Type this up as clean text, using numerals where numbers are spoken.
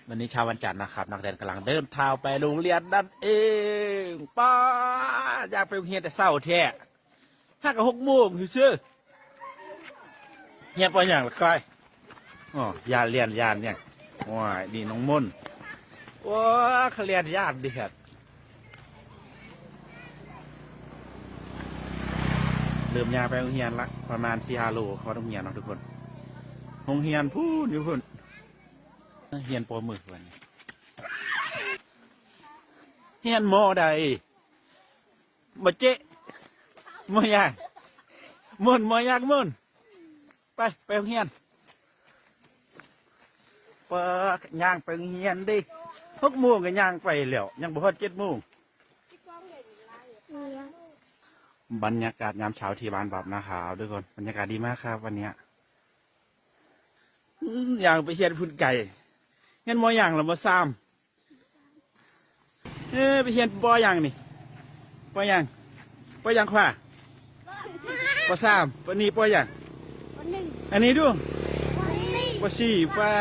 วันนี้เช้าวันจันทร์นะครับนักเรียนกำลังเดินทางไปโรงเรียนนั่นเองป้าอยากไปโรงเรียนแต่เช้าแท้5 กับ 6 โมงซื่อเฮียนไปอย่างละใครอ๋อยานเรียนยานเนี่ยว้ายดีน้องมุ่นว้าเขาเรียนยานดีครับเริ่มยาไปโรงเรียนละประมาณ4-5 โลเขาต้องเรียนเนาะทุกคนโรงเรียนพูดอยู่พุ่นเรียนปอมือวันนี้เรียนมอใดมาเจ๊มอยากมุ่นมอยากมุ่นไปโรงเรียนเปิดย่างไปโรงเรียนดิ6 โมงก็ย่างไปแล้วยังบ่ฮอด7 โมงบรรยากาศยามเช้าที่บ้านบับนะครับทุกคนบรรยากาศดีมากครับวันนี้อย่างไปเฮียนพุ่นไก่เฮียนมออย่างหรือมอซ้ำไปเฮียนปออย่างนี่ปออย่างขวาปอซ้ำปอนี่ปออย่างอันนี้ดูปอสี่ป้า